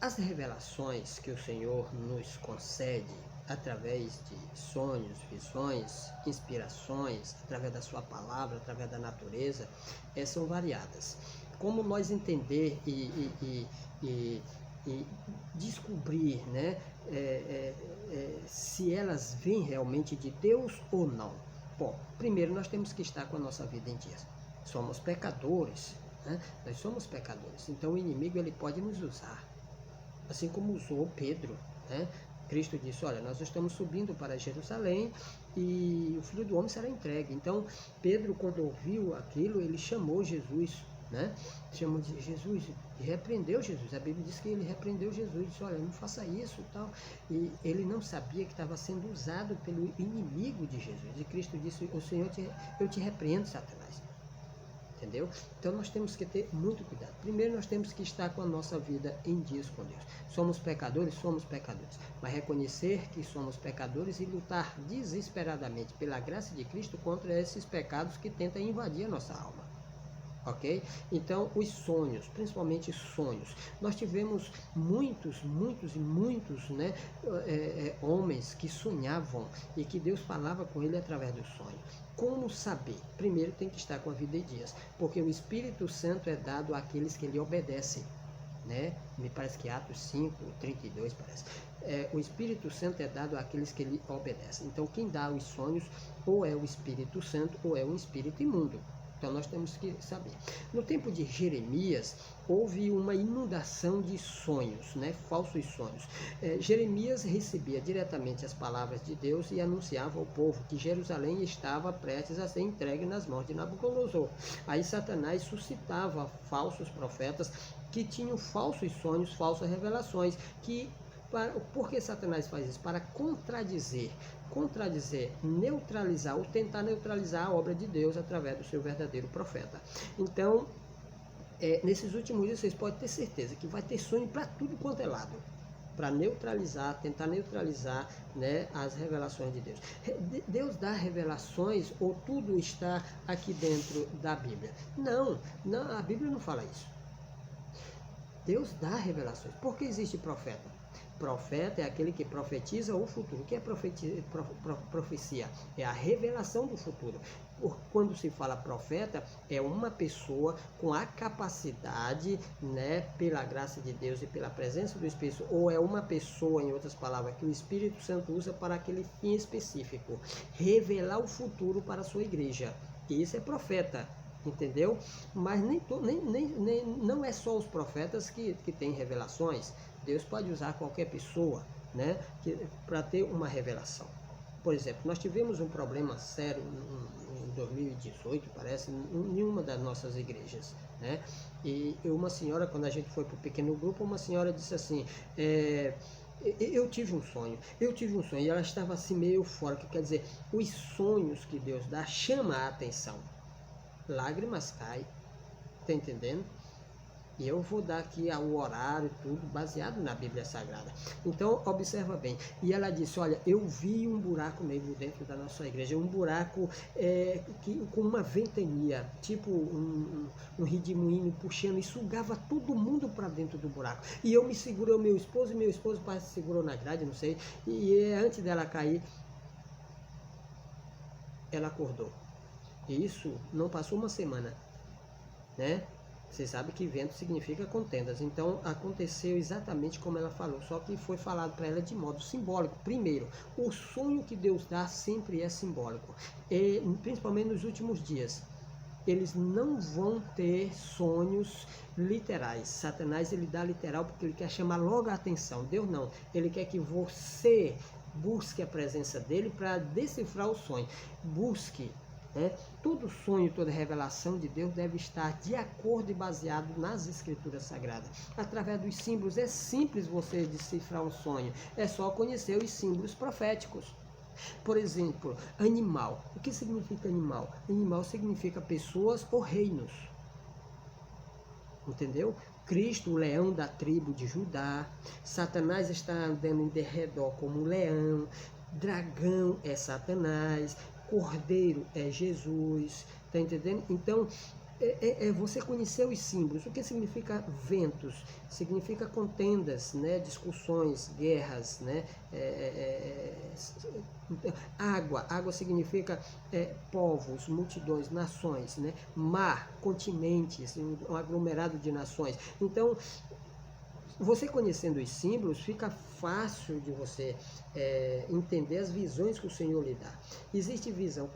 As revelações que o Senhor nos concede através de sonhos, visões, inspirações, através da sua palavra, através da natureza, são variadas. Como nós entender e descobrir, né, se elas vêm realmente de Deus ou não? Bom, primeiro nós temos que estar com a nossa vida em dia. Somos pecadores, né? Nós somos pecadores, então o inimigo ele pode nos usar. Assim como usou Pedro, né? Cristo disse, olha, nós estamos subindo para Jerusalém e o Filho do Homem será entregue. Então, Pedro, quando ouviu aquilo, ele chamou Jesus, né? Chamou de Jesus e repreendeu Jesus. A Bíblia diz que ele repreendeu Jesus, disse, olha, não faça isso e tal. E ele não sabia que estava sendo usado pelo inimigo de Jesus. E Cristo disse, o Senhor, eu te repreendo, Satanás. Entendeu? Então nós temos que ter muito cuidado. Primeiro nós temos que estar com a nossa vida em dias com Deus. Somos pecadores, mas reconhecer que somos pecadores e lutar desesperadamente pela graça de Cristo contra esses pecados que tentam invadir a nossa alma. Ok? Então, os sonhos, principalmente sonhos. Nós tivemos muitos, né, homens que sonhavam e que Deus falava com ele através do sonho. Como saber? Primeiro tem que estar com a vida em dias, porque o Espírito Santo é dado àqueles que lhe obedecem. Né? Me parece que Atos 5:32 parece. O Espírito Santo é dado àqueles que lhe obedecem. Então, quem dá os sonhos ou é o Espírito Santo ou é um espírito imundo. Então nós temos que saber. No tempo de Jeremias, houve uma inundação de sonhos, né? Falsos sonhos. Jeremias recebia diretamente as palavras de Deus e anunciava ao povo que Jerusalém estava prestes a ser entregue nas mãos de Nabucodonosor. Aí Satanás suscitava falsos profetas que tinham falsos sonhos, falsas revelações, por que Satanás faz isso? Para contradizer, neutralizar ou tentar neutralizar a obra de Deus através do seu verdadeiro profeta. Então, nesses últimos dias vocês podem ter certeza que vai ter sonho para tudo quanto é lado, para tentar neutralizar, né, as revelações de Deus. Deus dá revelações ou tudo está aqui dentro da Bíblia? Não, a Bíblia não fala isso. Deus dá revelações. Por que existe profeta? Profeta é aquele que profetiza o futuro. O que é profecia? É a revelação do futuro. Quando se fala profeta, é uma pessoa com a capacidade, né, pela graça de Deus e pela presença do Espírito, ou é uma pessoa, em outras palavras, que o Espírito Santo usa para aquele fim específico, revelar o futuro para a sua igreja. E isso é profeta. Entendeu? Mas não é só os profetas que têm revelações. Deus pode usar qualquer pessoa, né, para ter uma revelação. Por exemplo, nós tivemos um problema sério em 2018, parece, em uma das nossas igrejas, né? E uma senhora, quando a gente foi para o pequeno grupo, uma senhora disse assim, eu tive um sonho, e ela estava assim meio fora, que quer dizer, os sonhos que Deus dá chamam a atenção. Lágrimas caem, tá entendendo? E eu vou dar aqui o horário, tudo baseado na Bíblia Sagrada. Então, observa bem. E ela disse, olha, eu vi um buraco negro dentro da nossa igreja, um buraco com uma ventania, tipo um redemoinho puxando e sugava todo mundo para dentro do buraco. E eu me segurei, meu esposo parece que segurou na grade, não sei. E antes dela cair, ela acordou. E isso não passou uma semana, né? Você sabe que vento significa contendas. Então aconteceu exatamente como ela falou, só que foi falado para ela de modo simbólico. Primeiro, o sonho que Deus dá sempre é simbólico, e principalmente nos últimos dias. Eles não vão ter sonhos literais. Satanás ele dá literal porque ele quer chamar logo a atenção. Deus não. Ele quer que você busque a presença dele para decifrar o sonho. Busque. Todo sonho, toda revelação de Deus deve estar de acordo e baseado nas Escrituras Sagradas. Através dos símbolos, é simples você decifrar um sonho, é só conhecer os símbolos proféticos. Por exemplo, animal. O que significa animal? Animal significa pessoas ou reinos. Entendeu? Cristo, o leão da tribo de Judá. Satanás está andando em derredor como um leão. Dragão é Satanás. Cordeiro é Jesus, tá entendendo? Então, você conhecer os símbolos. O que significa ventos? Significa contendas, né? Discussões, guerras, né? Água significa povos, multidões, nações, né? Mar, continentes, um aglomerado de nações. Então, você conhecendo os símbolos, fica fácil de você entender as visões que o Senhor lhe dá. Existe visão.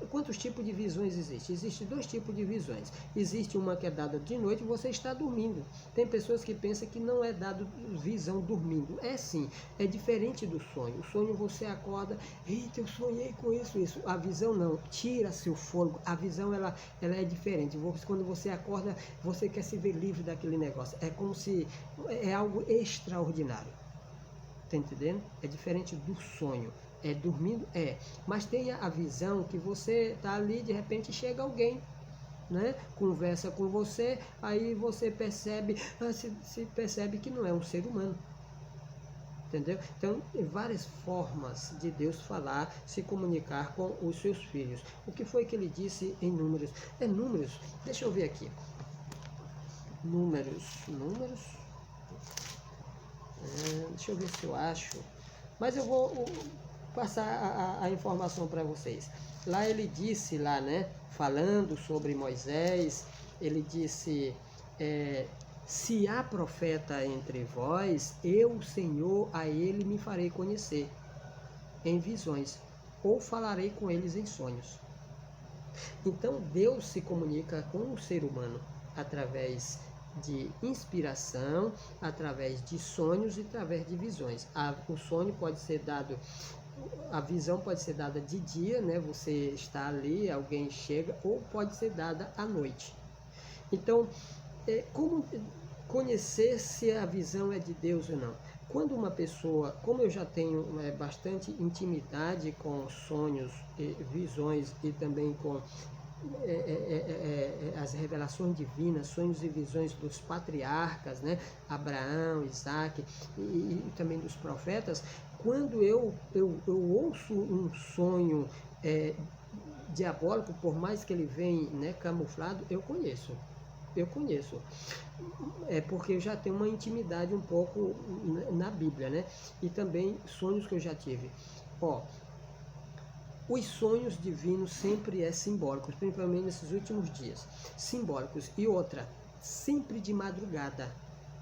Quantos tipos de visões existem? Existem 2 tipos de visões. Existe uma que é dada de noite e você está dormindo. Tem pessoas que pensam que não é dado visão dormindo. É sim, é diferente do sonho. O sonho você acorda, eita, eu sonhei com isso. A visão não, tira seu fôlego. A visão ela é diferente. Quando você acorda, você quer se ver livre daquele negócio. É como se é algo extraordinário. Tá entendendo? É diferente do sonho. Dormindo? Mas tem a visão que você tá ali, de repente chega alguém, né? Conversa com você, aí você percebe, se percebe que não é um ser humano. Entendeu? Então, tem várias formas de Deus falar, se comunicar com os seus filhos. O que foi que ele disse em Números? Números, deixa eu ver aqui. Números. Deixa eu ver se eu acho. Mas eu vou passar a informação para vocês. Lá ele disse, né, falando sobre Moisés, ele disse, se há profeta entre vós, eu, Senhor, a ele me farei conhecer em visões, ou falarei com eles em sonhos. Então Deus se comunica com o ser humano através de inspiração, através de sonhos e através de visões. O sonho pode ser dado, a visão pode ser dada de dia, né? Você está ali, alguém chega, ou pode ser dada à noite. Então, como conhecer se a visão é de Deus ou não? Quando uma pessoa, como eu já tenho bastante intimidade com sonhos, visões e também com as revelações divinas, sonhos e visões dos patriarcas, né? Abraão, Isaac e também dos profetas, quando eu ouço um sonho diabólico, por mais que ele venha, né, camuflado, eu conheço. Porque eu já tenho uma intimidade um pouco na Bíblia, né? E também sonhos que eu já tive. Os sonhos divinos sempre simbólicos, principalmente nesses últimos dias. Simbólicos. E outra, sempre de madrugada.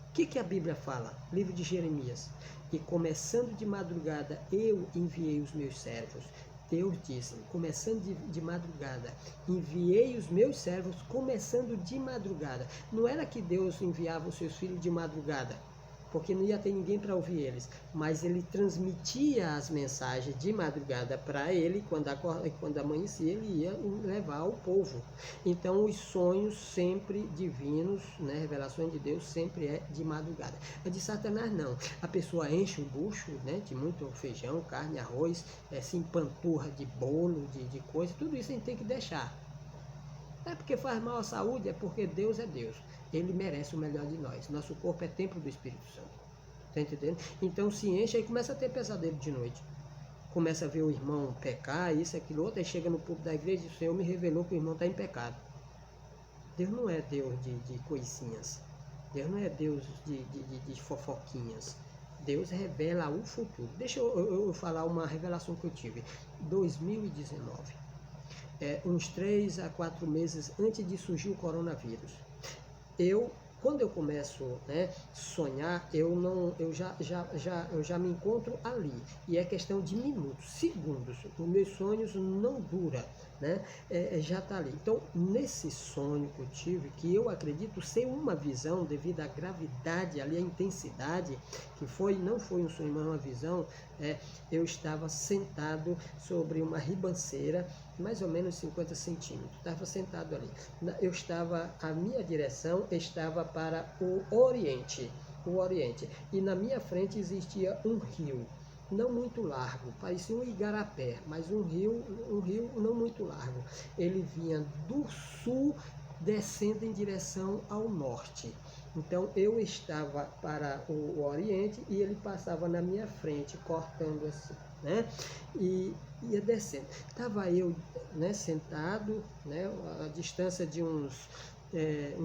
O que a Bíblia fala? Livro de Jeremias. E começando de madrugada, eu enviei os meus servos. Deus disse, começando de madrugada, enviei os meus servos começando de madrugada. Não era que Deus enviava os seus filhos de madrugada, porque não ia ter ninguém para ouvir eles, mas ele transmitia as mensagens de madrugada para ele, quando amanhecia ele ia levar ao povo. Então os sonhos sempre divinos, né, revelações de Deus sempre é de madrugada. A de Satanás não, a pessoa enche o bucho, né, de muito feijão, carne, arroz, se empanturra de bolo, de coisa, tudo isso a gente tem que deixar. É porque faz mal à saúde, é porque Deus é Deus. Ele merece o melhor de nós. Nosso corpo é templo do Espírito Santo. Tá entendendo? Então se enche e começa a ter pesadelo de noite. Começa a ver o irmão pecar, isso, aquilo, outro. Aí chega no púlpito da igreja e o Senhor me revelou que o irmão está em pecado. Deus não é Deus de coisinhas. Deus não é Deus de fofoquinhas. Deus revela o futuro. Deixa eu falar uma revelação que eu tive. 2019. Uns 3 a 4 meses antes de surgir o coronavírus. Quando eu começo, né, sonhar, eu já me encontro ali. E é questão de minutos, segundos. Os meus sonhos não duram, né? Já está ali. Então, nesse sonho que eu tive, que eu acredito ser uma visão devido à gravidade, ali, a intensidade, que não foi um sonho, mas uma visão, eu estava sentado sobre uma ribanceira, mais ou menos 50 centímetros, estava sentado ali. A minha direção estava para o Oriente, e na minha frente existia um rio, não muito largo, parecia um igarapé, mas um rio não muito largo. Ele vinha do sul, descendo em direção ao norte. Então eu estava para o Oriente e ele passava na minha frente, cortando assim, né? E ia descendo. Estava eu, né, sentado, né, a distância de uns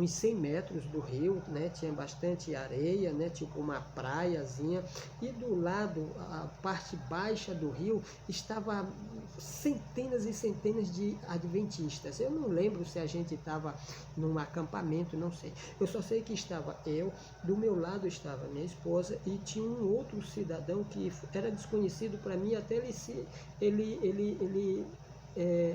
100 metros do rio, né, tinha bastante areia, né, tipo uma praiazinha, e do lado, a parte baixa do rio, estava centenas e centenas de adventistas. Eu não lembro se a gente estava num acampamento, não sei. Eu só sei que estava eu, do meu lado estava minha esposa e tinha um outro cidadão que era desconhecido para mim, até ele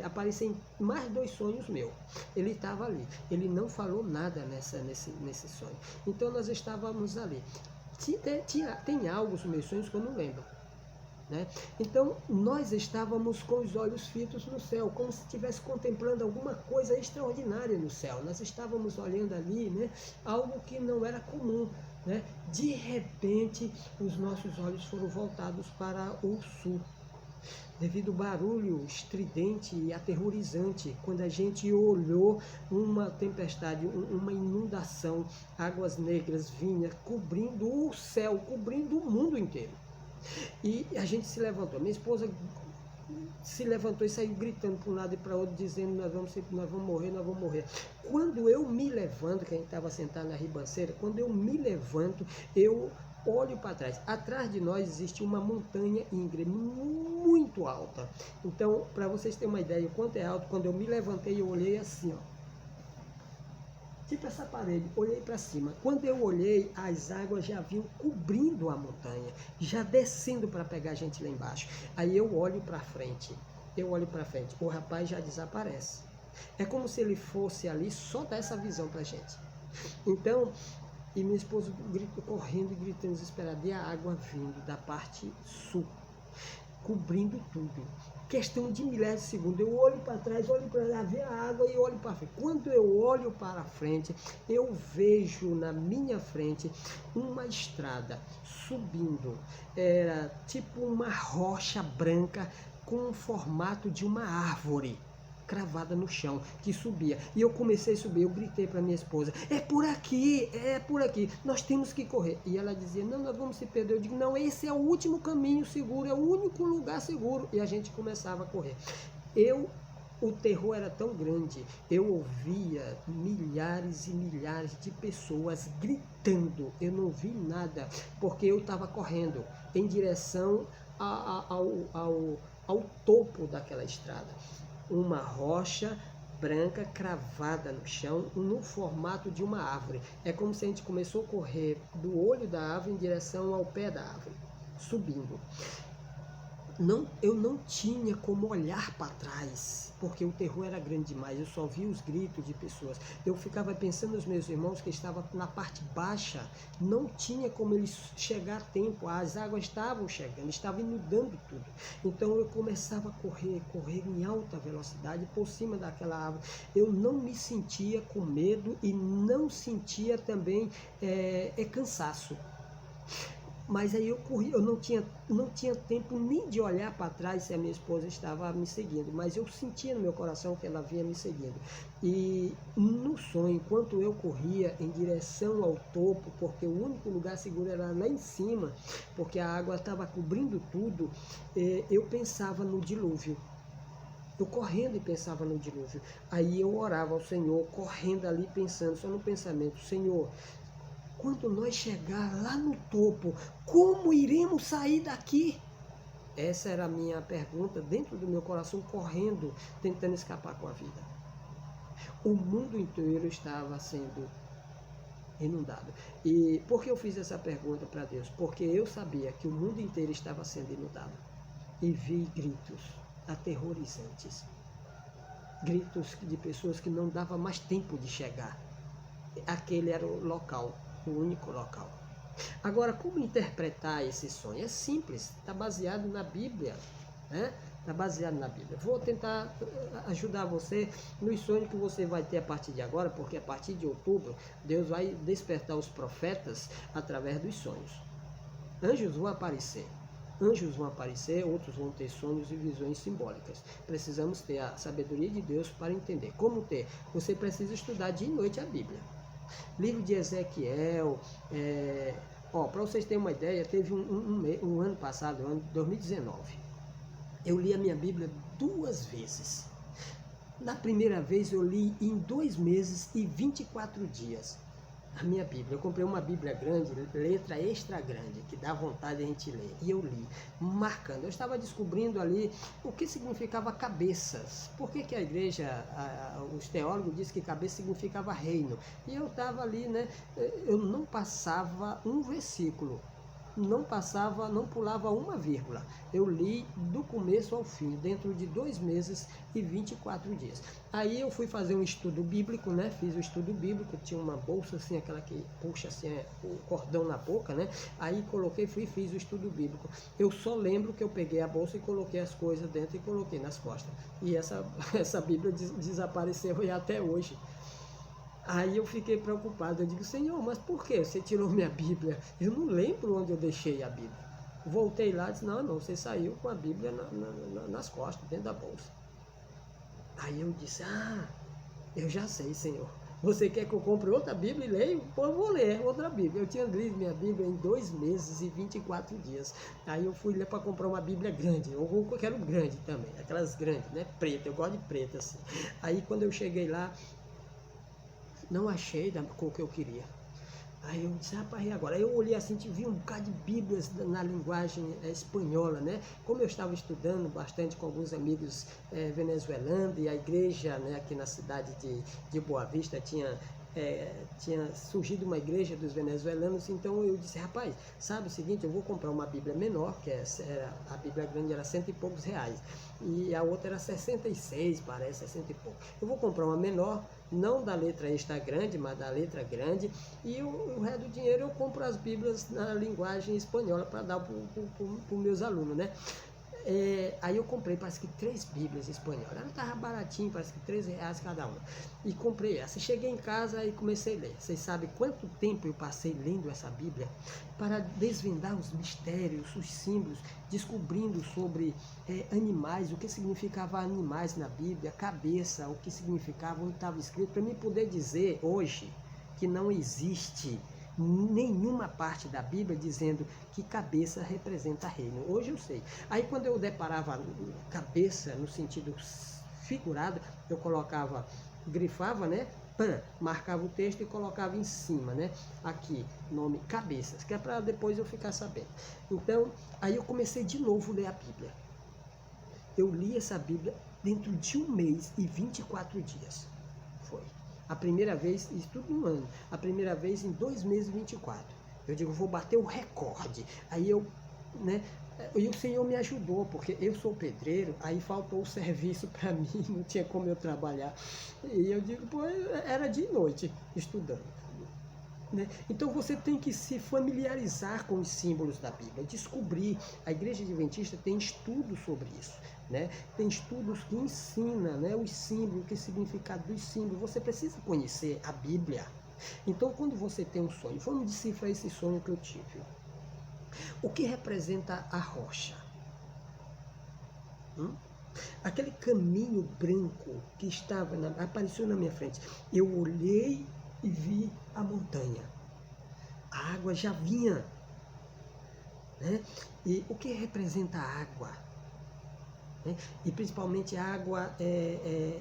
aparecer em mais 2 sonhos meus. Ele estava ali. Ele não falou nada nesse sonho. Então nós estávamos ali. Tem algo nos meus sonhos que eu não lembro. Né? Então nós estávamos com os olhos fitos no céu, como se estivesse contemplando alguma coisa extraordinária no céu. Nós estávamos olhando ali, né, algo que não era comum. Né? De repente, os nossos olhos foram voltados para o sul, devido ao barulho estridente e aterrorizante. Quando a gente olhou, uma tempestade, uma inundação, águas negras vinha cobrindo o céu, cobrindo o mundo inteiro. E a gente se levantou. Minha esposa se levantou e saiu gritando para um lado e para o outro, dizendo: nós vamos morrer, nós vamos morrer. Quando eu me levanto, que a gente estava sentado na ribanceira, quando eu me levanto, eu olho para trás. Atrás de nós existe uma montanha íngreme muito alta. Então, para vocês terem uma ideia o quanto é alto, quando eu me levantei, eu olhei assim, ó, tipo essa parede, olhei para cima. Quando eu olhei, as águas já vinham cobrindo a montanha, já descendo para pegar a gente lá embaixo. Aí eu olho para frente, o rapaz já desaparece. É como se ele fosse ali só dar essa visão para a gente. Então, e minha esposa gritou, correndo e gritando desesperada, e a água vindo da parte sul, cobrindo tudo. Questão de milhares de segundos, eu olho para trás, olho para lá, ver a água e olho para frente. Quando eu olho para frente, eu vejo na minha frente uma estrada subindo. Era tipo uma rocha branca com o formato de uma árvore cravada no chão, que subia. E eu comecei a subir, eu gritei para minha esposa: é por aqui, nós temos que correr. E ela dizia: não, nós vamos se perder. Eu digo: não, esse é o último caminho seguro, é o único lugar seguro. E a gente começava a correr. O terror era tão grande, eu ouvia milhares e milhares de pessoas gritando. Eu não vi nada, porque eu estava correndo em direção ao topo daquela estrada. Uma rocha branca cravada no chão, no formato de uma árvore. É como se a gente começou a correr do olho da árvore em direção ao pé da árvore, subindo. Eu não tinha como olhar para trás, porque o terror era grande demais. Eu só via os gritos de pessoas. Eu ficava pensando nos meus irmãos que estavam na parte baixa, não tinha como eles chegar a tempo. As águas estavam chegando, estavam inundando tudo. Então eu começava a correr em alta velocidade por cima daquela árvore. Eu não me sentia com medo e não sentia também cansaço. Mas aí eu corri, eu não tinha tempo nem de olhar para trás se a minha esposa estava me seguindo, mas eu sentia no meu coração que ela vinha me seguindo. E no sonho, enquanto eu corria em direção ao topo, porque o único lugar seguro era lá em cima, porque a água estava cobrindo tudo, eu pensava no dilúvio. Eu correndo e pensava no dilúvio. Aí eu orava ao Senhor, correndo ali, pensando só no pensamento: Senhor, quando nós chegar lá no topo, como iremos sair daqui? Essa era a minha pergunta dentro do meu coração, correndo, tentando escapar com a vida. O mundo inteiro estava sendo inundado. E por que eu fiz essa pergunta para Deus? Porque eu sabia que o mundo inteiro estava sendo inundado. E vi gritos aterrorizantes. Gritos de pessoas que não dava mais tempo de chegar. Aquele era o local, o único local. Agora, como interpretar esse sonho? É simples, está baseado na Bíblia, né? Está baseado na Bíblia. Vou tentar ajudar você nos sonhos que você vai ter a partir de agora, porque a partir de outubro, Deus vai despertar os profetas através dos sonhos. Anjos vão aparecer, outros vão ter sonhos e visões simbólicas. Precisamos ter a sabedoria de Deus para entender. Como ter? Você precisa estudar dia e noite a Bíblia. Livro de Ezequiel, para vocês terem uma ideia, teve um ano passado, ano 2019, eu li a minha Bíblia 2 vezes. Na primeira vez eu li em 2 meses e 24 dias a minha Bíblia. Eu comprei uma Bíblia grande, letra extra grande, que dá vontade de a gente ler. E eu li, marcando. Eu estava descobrindo ali o que significava cabeças. Por que a igreja, os teólogos dizem que cabeça significava reino. E eu estava ali, né? Eu não passava um versículo. Não pulava uma vírgula. Eu li do começo ao fim, dentro de 2 meses e 24 dias. Aí eu fui fazer um estudo bíblico, né? Fiz o estudo bíblico, tinha uma bolsa assim, aquela que puxa assim, o cordão na boca, né? Aí coloquei, fiz o estudo bíblico. Eu só lembro que eu peguei a bolsa e coloquei as coisas dentro e coloquei nas costas. E essa Bíblia desapareceu e até hoje. Aí eu fiquei preocupado, eu digo, Senhor, mas por que você tirou minha Bíblia? Eu não lembro onde eu deixei a Bíblia. Voltei lá e disse, não, você saiu com a Bíblia nas costas, dentro da bolsa. Aí eu disse, eu já sei, Senhor. Você quer que eu compre outra Bíblia e leio? Pô, eu vou ler outra Bíblia. Eu tinha lido minha Bíblia em 2 meses e 24 dias. Aí eu fui lá para comprar uma Bíblia grande. Eu quero grande também, aquelas grandes, né? Preta, eu gosto de preta assim. Aí quando eu cheguei lá, não achei da cor que eu queria. Aí eu disse, rapaz, e agora? Aí eu olhei assim, vi um bocado de bíblias na linguagem espanhola, né? Como eu estava estudando bastante com alguns amigos venezuelanos, e a igreja, né, aqui na cidade de Boa Vista tinha surgido uma igreja dos venezuelanos, então eu disse, rapaz, sabe o seguinte, eu vou comprar uma Bíblia menor, a Bíblia grande era R$100 e poucos, e a outra era 66, parece, 60 e pouco. Eu vou comprar uma menor, não da letra extra grande, mas da letra grande, e o resto do dinheiro eu compro as Bíblias na linguagem espanhola para dar para os meus alunos, né? Aí eu comprei, parece que 3 Bíblias espanholas. Ela estava baratinho, parece que R$3 cada uma. E comprei essa. Cheguei em casa e comecei a ler. Vocês sabem quanto tempo eu passei lendo essa Bíblia? Para desvendar os mistérios, os símbolos, descobrindo sobre animais, o que significava animais na Bíblia, cabeça, o que significava, onde estava escrito, para mim poder dizer hoje que não existe nenhuma parte da Bíblia dizendo que cabeça representa reino. Hoje eu sei. Aí quando eu deparava cabeça no sentido figurado, eu colocava, grifava, né? Marcava o texto e colocava em cima, né? Aqui, nome cabeças, que é para depois eu ficar sabendo. Então, aí eu comecei de novo a ler a Bíblia. Eu li essa Bíblia dentro de 1 mês e 24 dias. Foi. A primeira vez, isso tudo num ano, a primeira vez em 2 meses e 24. Eu digo, vou bater o recorde. Aí eu, né, e o Senhor me ajudou, porque eu sou pedreiro, aí faltou o serviço para mim, não tinha como eu trabalhar. E eu digo, pô, era de noite estudando. Né? Então você tem que se familiarizar com os símbolos da Bíblia, descobrir. A Igreja Adventista tem estudos sobre isso, né? Tem estudos que ensinam, né, os símbolos, o significado dos símbolos. Você precisa conhecer a Bíblia. Então quando você tem um sonho, vamos decifrar esse sonho que eu tive. O que representa a rocha? Aquele caminho branco que apareceu na minha frente. Eu olhei e vi a montanha. A água já vinha, né? E o que representa a água? Né? E principalmente a água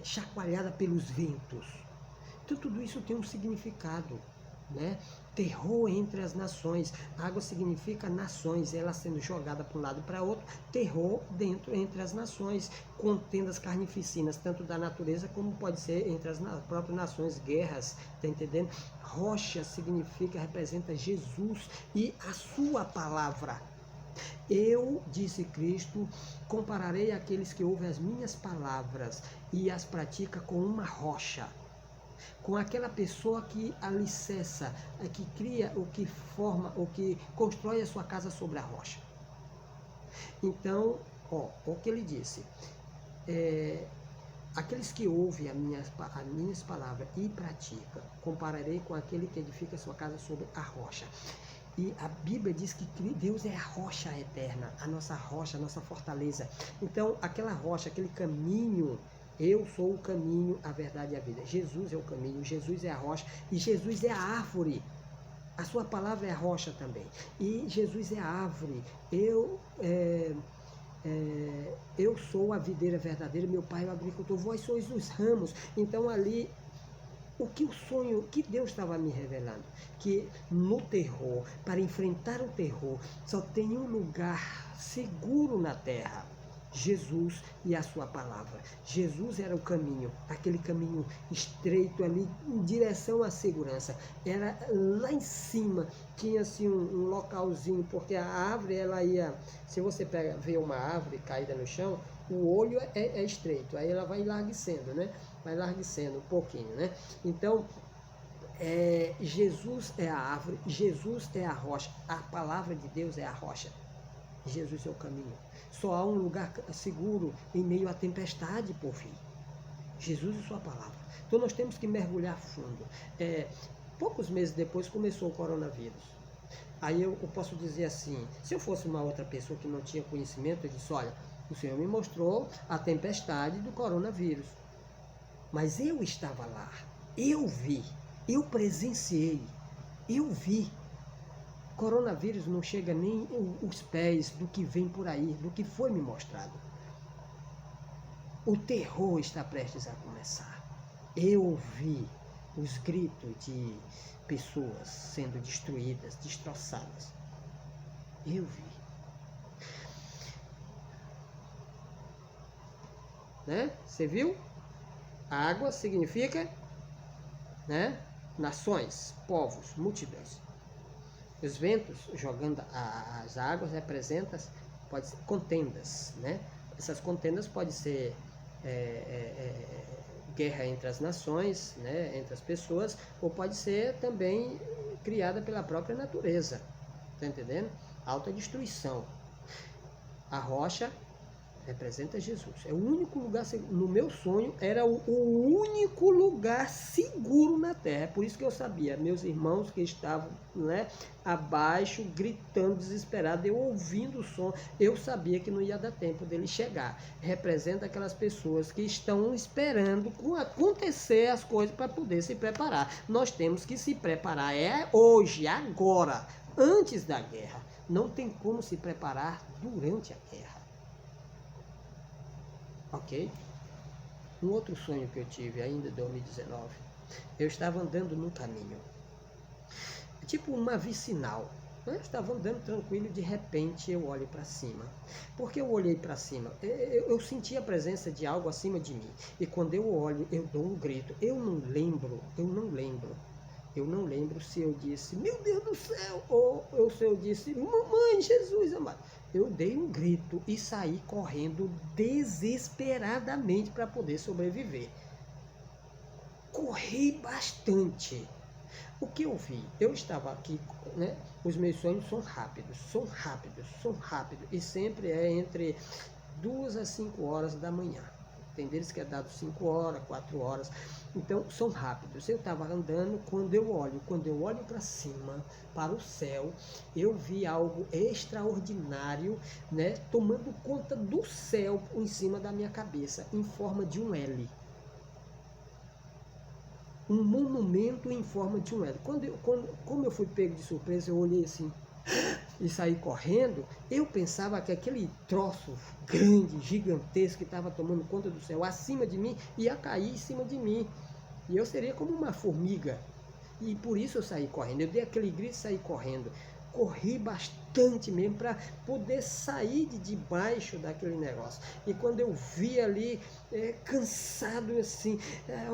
chacoalhada pelos ventos. Então tudo isso tem um significado, né? Terror entre as nações. A água significa nações, ela sendo jogada para um lado e para outro. Terror entre as nações, contendas carnificinas, tanto da natureza como pode ser entre as próprias nações, guerras, tá entendendo? Rocha representa Jesus e a sua palavra. Eu, disse Cristo, compararei aqueles que ouvem as minhas palavras e as pratica com uma rocha. Com aquela pessoa que alicerça, que cria, o que forma, o que constrói a sua casa sobre a rocha. Então, o que ele disse, aqueles que ouvem as minhas palavras e praticam, compararei com aquele que edifica a sua casa sobre a rocha. E a Bíblia diz que Deus é a rocha eterna, a nossa rocha, a nossa fortaleza. Então, aquela rocha, aquele caminho, eu sou o caminho, a verdade e a vida. Jesus é o caminho, Jesus é a rocha e Jesus é a árvore. A sua palavra é a rocha também. E Jesus é a árvore. eu sou a videira verdadeira, meu pai é o agricultor, vós sois os ramos. Então ali, o que Deus estava me revelando, que no terror, para enfrentar o terror, só tem um lugar seguro na terra: Jesus e a sua palavra. Jesus era o caminho, aquele caminho estreito ali em direção à segurança. Era lá em cima, tinha assim um localzinho, porque a árvore, ela ia, se você vê uma árvore caída no chão, o olho é estreito, aí ela vai enlarguecendo, né? Vai enlarguecendo um pouquinho, né? Então, Jesus é a árvore, Jesus é a rocha, a palavra de Deus é a rocha. Jesus é o caminho. Só há um lugar seguro em meio à tempestade por vir: Jesus e sua palavra. Então nós temos que mergulhar fundo. Poucos meses depois começou o coronavírus. Aí eu posso dizer assim, se eu fosse uma outra pessoa que não tinha conhecimento, eu disse: olha, o Senhor me mostrou a tempestade do coronavírus. Mas eu estava lá, eu vi, eu presenciei, eu vi. Coronavírus não chega nem os pés do que vem por aí, do que foi me mostrado. O terror está prestes a começar. Eu ouvi os gritos de pessoas sendo destruídas, destroçadas. Eu vi. Né? Você viu? Água significa, né? Nações, povos, multidões. Os ventos jogando as águas representam, pode ser contendas, né? Essas contendas podem ser guerra entre as nações, né? Entre as pessoas, ou pode ser também criada pela própria natureza, tá entendendo? Autodestruição. A rocha representa Jesus. É o único lugar seguro. No meu sonho, era o único lugar seguro na terra. É por isso que eu sabia. Meus irmãos que estavam, né, abaixo, gritando, desesperados, eu ouvindo o som, eu sabia que não ia dar tempo dele chegar. Representa aquelas pessoas que estão esperando acontecer as coisas para poder se preparar. Nós temos que se preparar. É hoje, agora, antes da guerra. Não tem como se preparar durante a guerra. Ok? Um outro sonho que eu tive ainda em 2019, eu estava andando num caminho, tipo uma vicinal. Eu estava andando tranquilo, de repente eu olho para cima. Porque eu olhei para cima, eu senti a presença de algo acima de mim. E quando eu olho, eu dou um grito. Eu não lembro se eu disse: meu Deus do céu, ou se eu disse: mamãe, Jesus amado. Eu dei um grito e saí correndo desesperadamente para poder sobreviver. Corri bastante. O que eu vi? Eu estava aqui, né? Os meus sonhos são rápidos. E sempre é entre 2 a 5 horas da manhã. Tem deles que é dado 5 horas, 4 horas. Então, são rápidos. Eu estava andando, quando eu olho para cima, para o céu, eu vi algo extraordinário, né, tomando conta do céu em cima da minha cabeça, em forma de um L. Um monumento em forma de um L. Como eu fui pego de surpresa, eu olhei assim e saí correndo, eu pensava que aquele troço grande, gigantesco, que estava tomando conta do céu acima de mim, ia cair em cima de mim. E eu seria como uma formiga. E por isso eu saí correndo. Eu dei aquele grito e saí correndo. Corri bastante mesmo para poder sair de debaixo daquele negócio. E quando eu vi ali, cansado assim,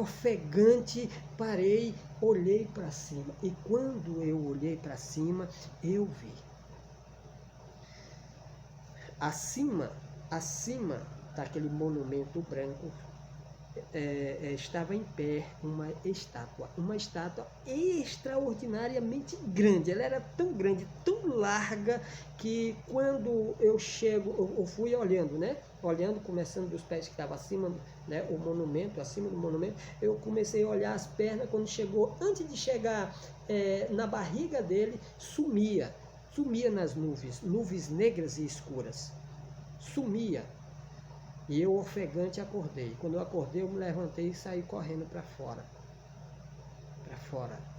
ofegante, parei, olhei para cima. E quando eu olhei para cima, eu vi. Acima daquele monumento branco, estava em pé uma estátua extraordinariamente grande. Ela era tão grande, tão larga, que quando eu fui olhando, né? Olhando, começando dos pés que estavam acima, né? O monumento, acima do monumento, eu comecei a olhar as pernas. Quando chegou, antes de chegar na barriga dele, sumia nas nuvens negras e escuras. Sumia. E eu, ofegante, acordei. Quando eu acordei, eu me levantei e saí correndo para fora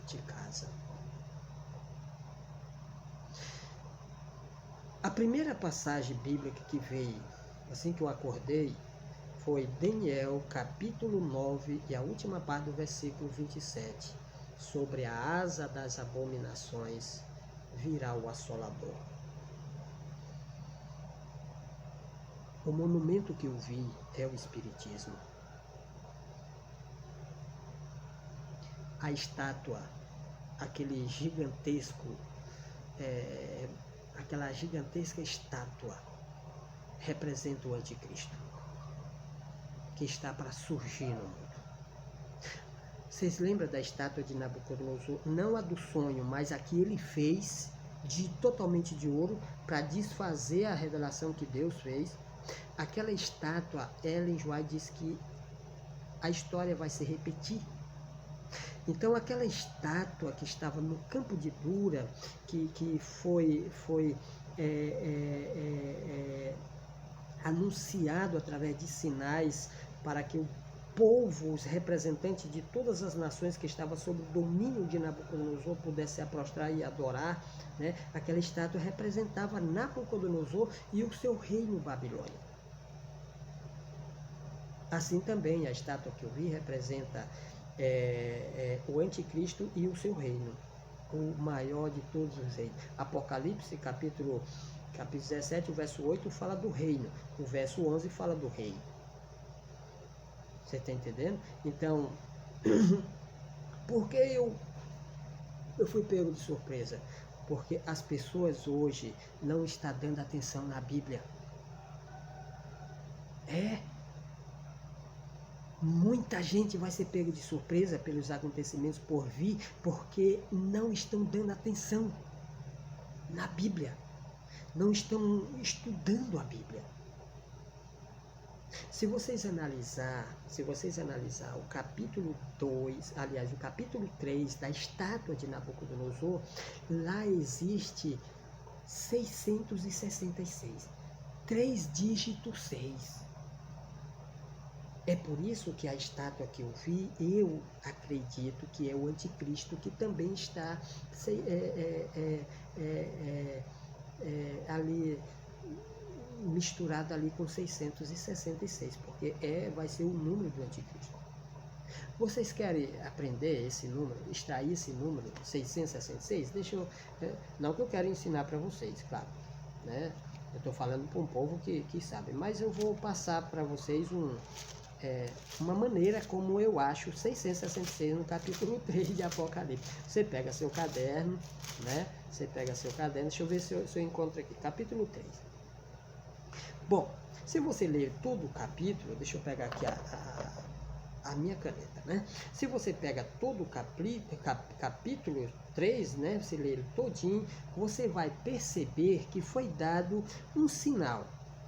de casa. A primeira passagem bíblica que veio assim que eu acordei, foi Daniel, capítulo 9 e a última parte do versículo 27. Sobre a asa das abominações virá o assolador. O monumento que eu vi é o Espiritismo. A estátua, aquele gigantesco, aquela gigantesca estátua representa o anticristo, que está para surgir no mundo. Vocês lembram da estátua de Nabucodonosor? Não a do sonho, mas a que ele fez totalmente de ouro para desfazer a revelação que Deus fez. Aquela estátua, Ellen White diz que a história vai se repetir. Então aquela estátua que estava no campo de Dura, que foi anunciado através de sinais para que o povo, os representantes de todas as nações que estavam sob o domínio de Nabucodonosor pudessem se prostrar e adorar, né? Aquela estátua representava Nabucodonosor e o seu reino Babilônia. Assim também a estátua que eu vi representa o anticristo e o seu reino, o maior de todos os reinos. Apocalipse, capítulo 17, o verso 8 fala do reino, o verso 11 fala do reino. Você está entendendo? Então, por que eu fui pego de surpresa? Porque as pessoas hoje não estão dando atenção na Bíblia. Muita gente vai ser pego de surpresa pelos acontecimentos por vir, porque não estão dando atenção na Bíblia. Não estão estudando a Bíblia. Se vocês analisar o capítulo 2, aliás, o capítulo 3 da estátua de Nabucodonosor, lá existe 666. 3 dígitos 6. É por isso que a estátua que eu vi, eu acredito que é o anticristo, que também está ali misturado ali com 666, porque vai ser o número do anticristo. Vocês querem aprender esse número, extrair esse número 666? Não que eu quero ensinar para vocês, claro, né? Eu estou falando para um povo que sabe, mas eu vou passar para vocês uma maneira como eu acho 666 no capítulo 3 de Apocalipse. Você pega seu caderno, né? Deixa eu ver se eu encontro aqui, capítulo 3. Bom, se você ler todo o capítulo, deixa eu pegar aqui a minha caneta, né? Se você pega todo o capítulo 3, né? Você lê ele todinho, você vai perceber que foi dado um sinal,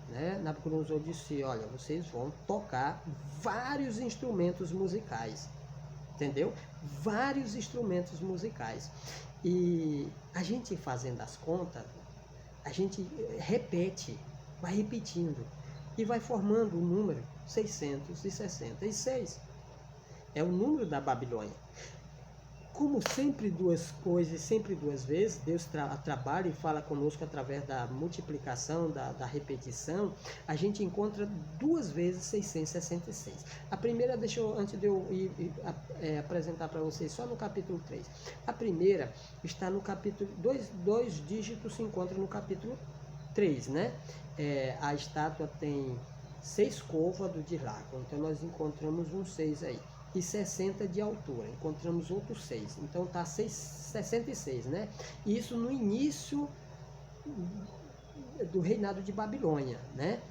né? Nabucodonosor disse: olha, vocês vão tocar vários instrumentos musicais, entendeu? Vários instrumentos musicais. E a gente fazendo as contas, a gente vai repetindo e vai formando o número 666. É o número da Babilônia. Como sempre duas coisas, sempre duas vezes, Deus trabalha e fala conosco através da multiplicação, da repetição, a gente encontra 2 vezes 666. A primeira, antes de eu apresentar para vocês, só no capítulo 3. A primeira está no capítulo, dois dígitos se encontram no capítulo 3, né? A estátua tem 6 côvados de largo, então nós encontramos um 6 aí. E 60 de altura, encontramos outros 6, então está 66, né? Isso no início do reinado de Babilônia, né?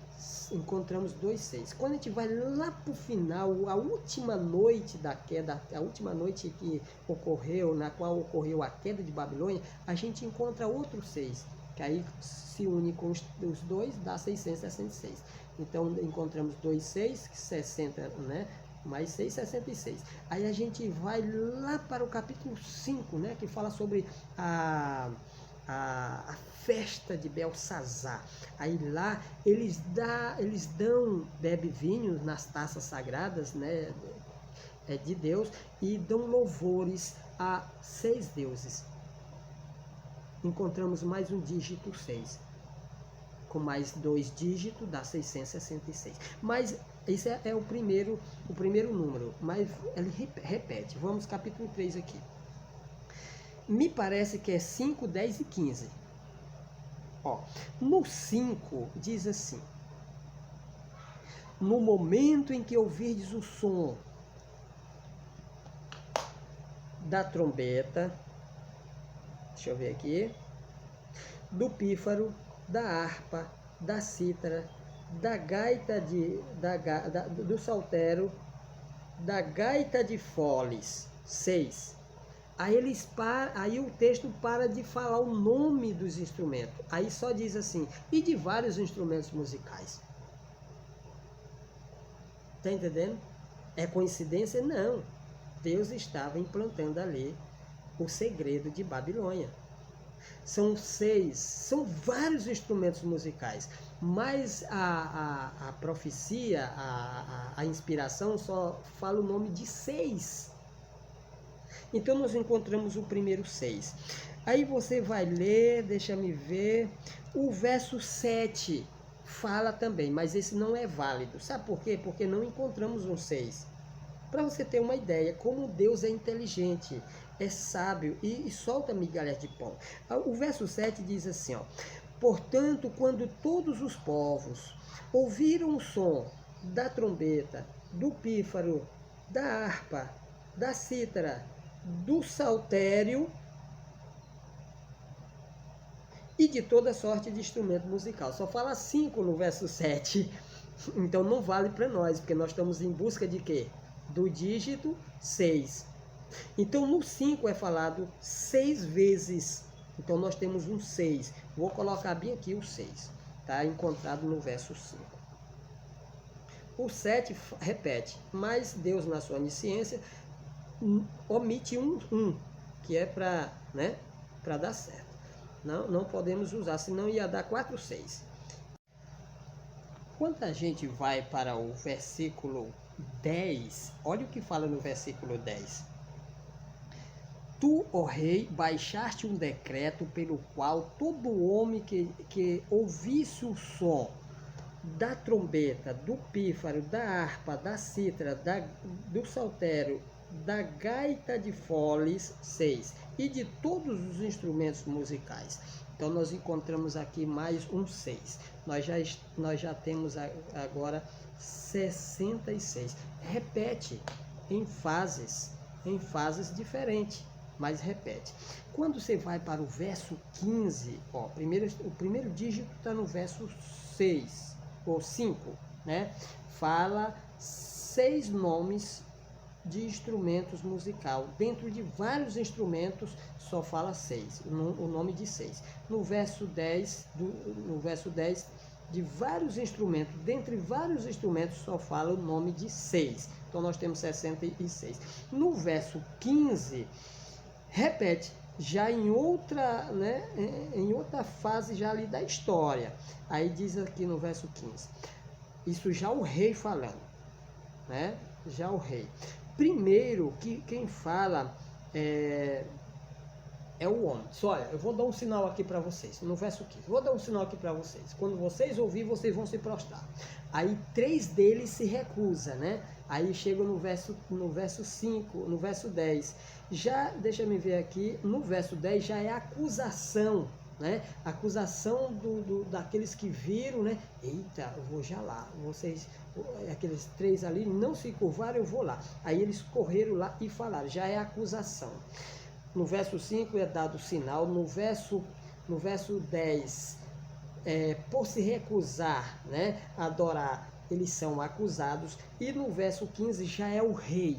Encontramos 2 6. Quando a gente vai lá para o final, a última noite da queda, a última noite que ocorreu, na qual ocorreu a queda de Babilônia, a gente encontra outro 6, que aí se une com os 2, dá 666. Então encontramos 2 6, 60, né? Mais 666. Aí a gente vai lá para o capítulo 5, né, que fala sobre a festa de Belsazar. Aí lá eles bebem vinho nas taças sagradas, né, de Deus, e dão louvores a 6 deuses. Encontramos mais um dígito 6. com mais 2 dígitos dá 666. Mas esse é o primeiro número, mas ele repete. Vamos capítulo 3 aqui. Me parece que é 5, 10 e 15. Ó, no 5 diz assim: no momento em que ouvirdes o som da trombeta, deixa eu ver aqui, do pífaro, da harpa, da cítara, da gaita do saltério, da gaita de foles. 6. Aí o texto para de falar o nome dos instrumentos. Aí só diz assim, e de vários instrumentos musicais. Está entendendo? É coincidência? Não. Deus estava implantando ali o segredo de Babilônia. São 6, são vários instrumentos musicais, mas a profecia, a inspiração só fala o nome de 6. Então nós encontramos o primeiro 6. Aí você vai ler, deixa-me ver, o verso 7 fala também, mas esse não é válido. Sabe por quê? Porque não encontramos um 6. Para você ter uma ideia, como Deus é inteligente, é sábio e solta migalhas de pão. O verso 7 diz assim, ó: portanto, quando todos os povos ouviram o som da trombeta, do pífaro, da harpa, da cítara, do saltério e de toda sorte de instrumento musical. Só fala 5 no verso 7. Então não vale para nós, porque nós estamos em busca de quê? Do dígito 6. Então no 5 é falado 6 vezes. Então nós temos um 6. Vou colocar bem aqui o 6. Está encontrado no verso 5. O 7 repete, mas Deus na sua onisciência omite um, que é para dar certo. Não podemos usar, senão ia dar 4, 6. Quando a gente vai para o versículo 10, olha o que fala no versículo 10. Tu, ó rei, baixaste um decreto pelo qual todo homem que ouvisse o som da trombeta, do pífaro, da harpa, da cítara, do saltério, da gaita de foles, 6, e de todos os instrumentos musicais. Então nós encontramos aqui mais um 6. Nós já temos agora 66. Repete em fases diferentes, mas repete. Quando você vai para o verso 15, ó, o primeiro dígito está no verso 6 ou 5, né? Fala 6 nomes de instrumentos musical. Dentro de vários instrumentos só fala 6, o nome de 6. No verso 10, de vários instrumentos, dentre vários instrumentos só fala o nome de 6. Então nós temos 66. No verso 15, repete, já em outra, em outra fase já ali da história. Aí diz aqui no verso 15, isso já o rei falando, né? Já o rei. Primeiro, que quem fala é o homem. Olha, eu vou dar um sinal aqui para vocês, no verso 15. Vou dar um sinal aqui para vocês. Quando vocês ouvirem, vocês vão se prostrar. Aí 3 deles se recusa, né? Aí chega no verso 5, no verso 10. Já, deixa eu ver aqui, no verso 10 já é acusação, né? Acusação daqueles que viram, né? Eita, eu vou já lá. Vocês, aqueles 3 ali, não se curvaram, eu vou lá. Aí eles correram lá e falaram, já é acusação. No verso 5 é dado sinal, no verso 10, por se recusar, né, a adorar, eles são acusados, e no verso 15 já é o rei,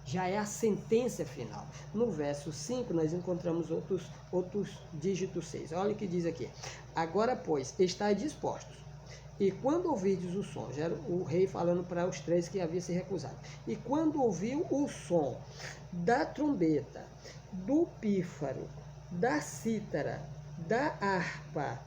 já é a sentença final. No verso 5 nós encontramos outros dígitos 6, olha o que diz aqui, agora pois, estáis dispostos, e quando ouvirdes o som, já era o rei falando para os 3 que haviam se recusado, e quando ouviu o som da trombeta, do pífaro, da cítara, da harpa,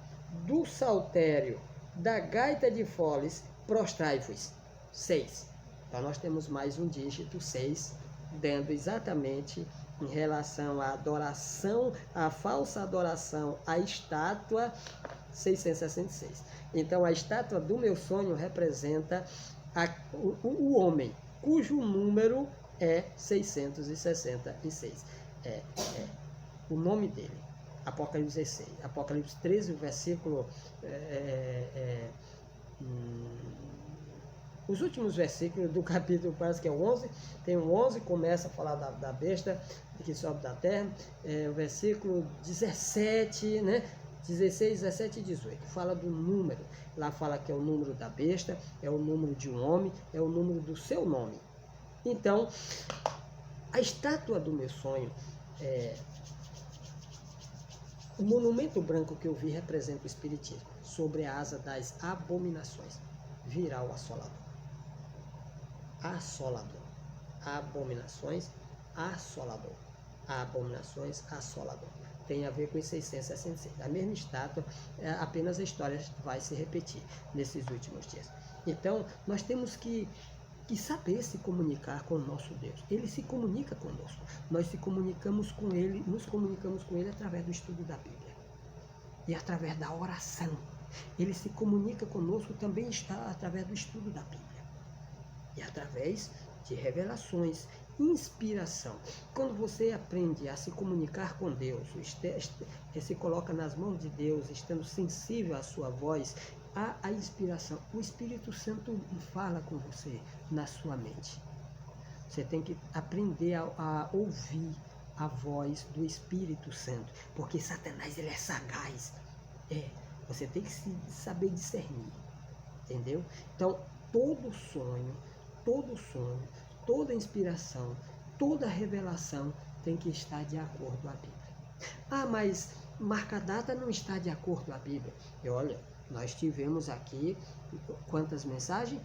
do saltério, da gaita de foles, prostrai-vos. 6. Então nós temos mais um dígito 6, dando exatamente em relação à adoração, à falsa adoração, à estátua 666. Então, a estátua do meu sonho representa o homem, cujo número é 666. O nome dele, Apocalipse 16. Apocalipse 13, o versículo... os últimos versículos do capítulo, parece que é o 11, tem o 11, começa a falar da besta que sobe da terra, o versículo 17, né? 16, 17 e 18, fala do número, lá fala que é o número da besta, é o número de um homem, é o número do seu nome. Então, a estátua do meu sonho, o monumento branco que eu vi representa o Espiritismo, sobre a asa das abominações, virá o assolador. Assolador. Abominações, assolador. Abominações, assolador. Tem a ver com os 666. A mesma estátua, apenas a história vai se repetir nesses últimos dias. Então, nós temos que saber se comunicar com o nosso Deus. Ele se comunica conosco. Nós nos comunicamos com ele através do estudo da Bíblia. E através da oração. Ele se comunica conosco também está através do estudo da Bíblia. E através de revelações, inspiração. Quando você aprende a se comunicar com Deus, se coloca nas mãos de Deus, estando sensível à sua voz, a inspiração. O Espírito Santo fala com você na sua mente. Você tem que aprender a ouvir a voz do Espírito Santo, porque Satanás ele é sagaz. Você tem que saber discernir, entendeu? Então, todo sonho, toda inspiração, toda revelação tem que estar de acordo com a Bíblia. Mas marca data não está de acordo com a Bíblia. E olha, nós tivemos aqui quantas mensagens?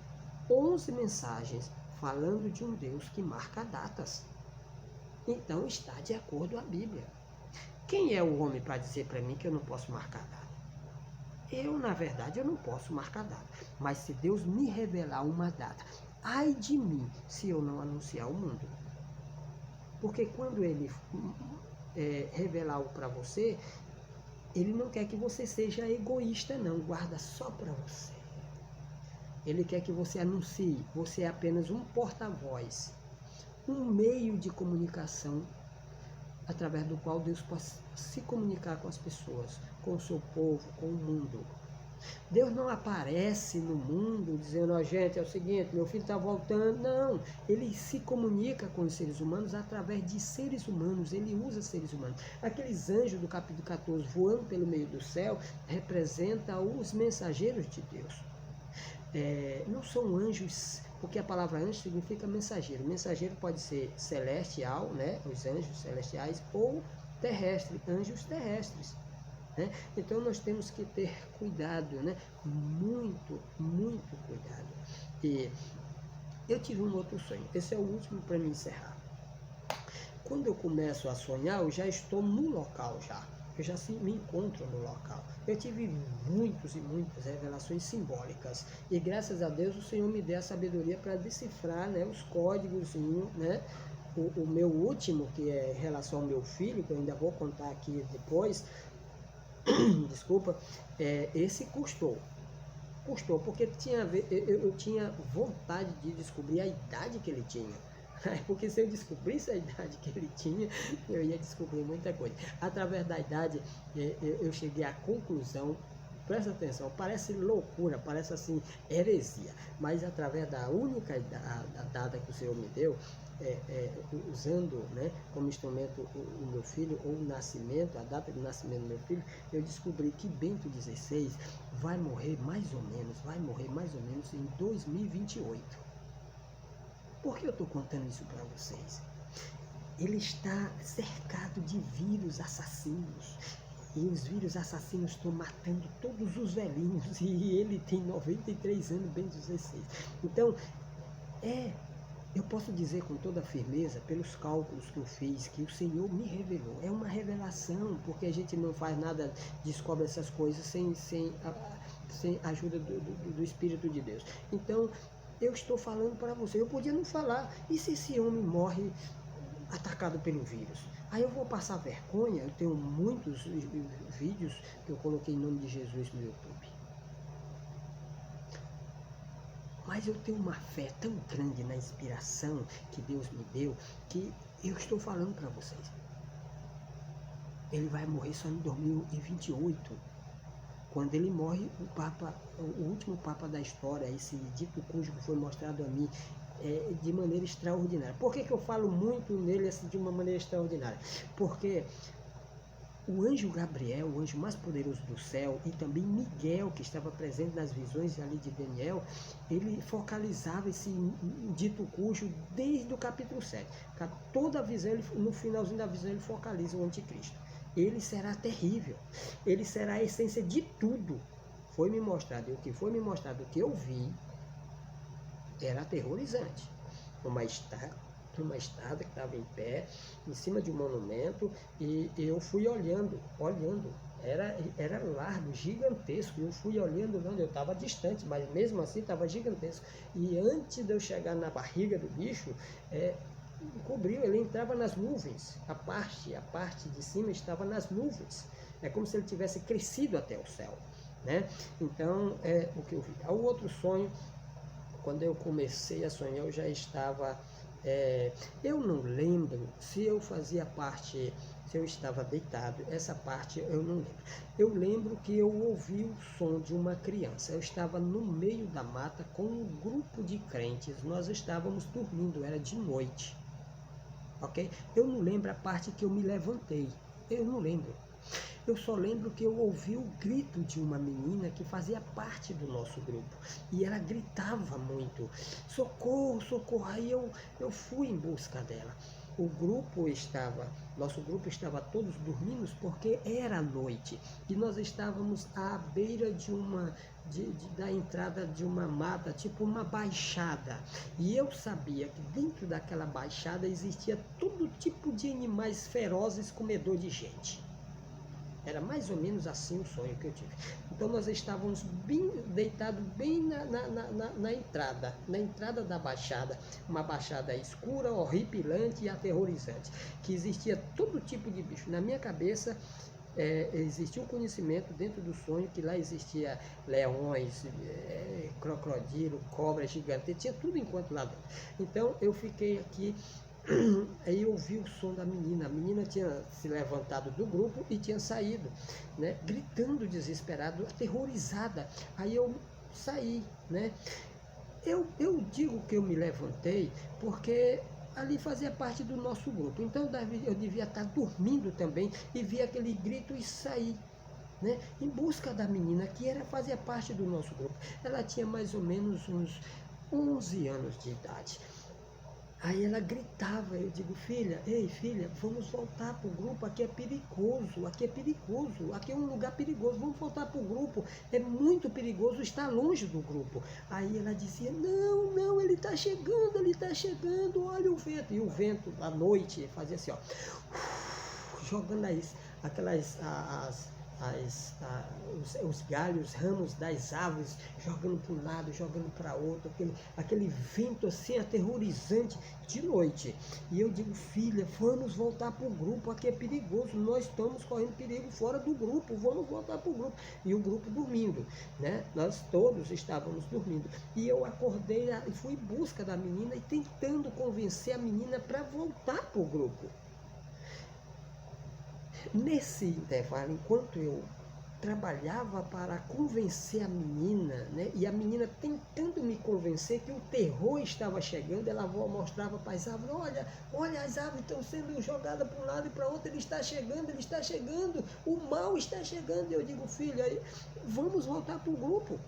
11 mensagens falando de um Deus que marca datas. Então está de acordo com a Bíblia. Quem é o homem para dizer para mim que eu não posso marcar data? Na verdade, eu não posso marcar data. Mas se Deus me revelar uma data, ai de mim se eu não anunciar ao mundo. Porque quando ele revelar algo para você, ele não quer que você seja egoísta, não. Guarda só para você. Ele quer que você anuncie. Você é apenas um porta-voz. Um meio de comunicação através do qual Deus pode se comunicar com as pessoas, com o seu povo, com o mundo. Deus não aparece no mundo dizendo, gente, é o seguinte, meu filho está voltando. Não, ele se comunica com os seres humanos através de seres humanos, ele usa seres humanos. Aqueles anjos do capítulo 14 voando pelo meio do céu representam os mensageiros de Deus. Não são anjos, porque a palavra anjo significa mensageiro. Mensageiro pode ser celestial, né, os anjos celestiais, ou terrestre, anjos terrestres. Né? Então nós temos que ter cuidado, né? Muito, muito cuidado. E eu tive um outro sonho, esse é o último para me encerrar. Quando eu começo a sonhar, eu já estou no local já. Eu já me encontro no local. Eu tive muitas e muitas revelações simbólicas. E graças a Deus o Senhor me deu a sabedoria para decifrar, né, os códigos, né? O meu último, que é em relação ao meu filho, que eu ainda vou contar aqui depois, desculpa, esse custou, porque eu tinha vontade de descobrir a idade que ele tinha. Porque se eu descobrisse a idade que ele tinha, eu ia descobrir muita coisa. Através da idade, eu cheguei à conclusão, presta atenção, parece loucura, parece assim, heresia, mas através da única data que o Senhor me deu, usando, né, como instrumento o meu filho, ou o nascimento, a data de nascimento do meu filho, eu descobri que Bento XVI vai morrer mais ou menos em 2028. Por que eu estou contando isso para vocês? Ele está cercado de vírus assassinos. E os vírus assassinos estão matando todos os velhinhos. E ele tem 93 anos, Bento XVI. Então, eu posso dizer com toda firmeza, pelos cálculos que eu fiz, que o Senhor me revelou. É uma revelação, porque a gente não faz nada, descobre essas coisas sem a ajuda do Espírito de Deus. Então, eu estou falando para você. Eu podia não falar. E se esse homem morre atacado pelo vírus? Aí eu vou passar vergonha, eu tenho muitos vídeos que eu coloquei em nome de Jesus no YouTube. Mas eu tenho uma fé tão grande na inspiração que Deus me deu, que eu estou falando para vocês. Ele vai morrer só em 2028. Quando ele morre, o último Papa da história, esse dito cujo que foi mostrado a mim, de maneira extraordinária. Por que eu falo muito nele assim, de uma maneira extraordinária? Porque o anjo Gabriel, o anjo mais poderoso do céu, e também Miguel, que estava presente nas visões ali de Daniel, ele focalizava esse dito cujo desde o capítulo 7. Toda a visão, no finalzinho da visão, ele focaliza o anticristo. Ele será terrível, ele será a essência de tudo. Foi me mostrado, e o que foi me mostrado, o que eu vi, era aterrorizante. Uma estada que estava em pé, em cima de um monumento, e eu fui olhando, era largo, gigantesco, eu fui olhando, eu estava distante, mas mesmo assim estava gigantesco, e antes de eu chegar na barriga do bicho, cobriu, ele entrava nas nuvens, a parte de cima estava nas nuvens, é como se ele tivesse crescido até o céu, né? Então, o que eu vi. O outro sonho, quando eu comecei a sonhar, eu já estava, eu não lembro se eu fazia parte, se eu estava deitado, essa parte eu não lembro. Eu lembro que eu ouvi o som de uma criança, eu estava no meio da mata com um grupo de crentes, nós estávamos dormindo, era de noite, ok? Eu não lembro a parte que eu me levantei, eu não lembro. Eu só lembro que eu ouvi o grito de uma menina que fazia parte do nosso grupo. E ela gritava muito, socorro, socorro. Aí eu fui em busca dela. Nosso grupo estava todos dormindo porque era noite. E nós estávamos à beira da entrada de uma mata, tipo uma baixada. E eu sabia que dentro daquela baixada existia todo tipo de animais ferozes, comedor de gente. Era mais ou menos assim o sonho que eu tive. Então nós estávamos deitados bem na entrada da baixada, uma baixada escura, horripilante e aterrorizante, que existia todo tipo de bicho. Na minha cabeça existia um conhecimento dentro do sonho que lá existia leões, crocodilo, cobra gigante, tinha tudo enquanto lá dentro. Então eu fiquei aqui. Aí eu ouvi o som da menina, a menina tinha se levantado do grupo e tinha saído, né, gritando desesperado, aterrorizada. Aí eu saí, né, eu digo que eu me levantei porque ali fazia parte do nosso grupo, então eu devia estar dormindo também e vi aquele grito e saí, né, em busca da menina que fazia parte do nosso grupo. Ela tinha mais ou menos uns 11 anos de idade. Aí ela gritava, eu digo, filha, ei filha, vamos voltar para o grupo, aqui é perigoso, aqui é um lugar perigoso, vamos voltar para o grupo, é muito perigoso estar longe do grupo. Aí ela dizia, não, ele está chegando, olha o vento. E o vento, à noite, fazia assim, ó, jogando os galhos, os ramos das árvores, jogando para um lado, jogando para outro, aquele vento assim aterrorizante de noite. E eu digo, filha, vamos voltar para o grupo, aqui é perigoso, nós estamos correndo perigo fora do grupo, vamos voltar para o grupo. E o grupo dormindo, né? Nós todos estávamos dormindo. E eu acordei e fui em busca da menina e tentando convencer a menina para voltar para o grupo. Nesse intervalo, enquanto eu trabalhava para convencer a menina, né, e a menina tentando me convencer que o terror estava chegando, ela mostrava para as árvores, olha, as árvores estão sendo jogadas para um lado e para outro, ele está chegando, o mal está chegando. Eu digo, filha, vamos voltar para o grupo.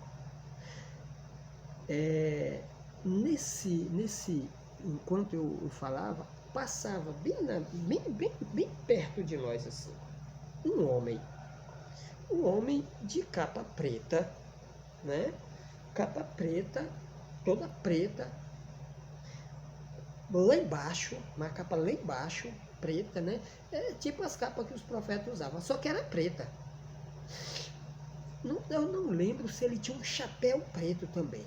Enquanto eu falava, passava bem perto de nós assim, um homem de capa preta, né? Capa preta, toda preta, lá embaixo, uma capa lá embaixo, preta, né? Tipo as capas que os profetas usavam, só que era preta. Eu não lembro se ele tinha um chapéu preto também,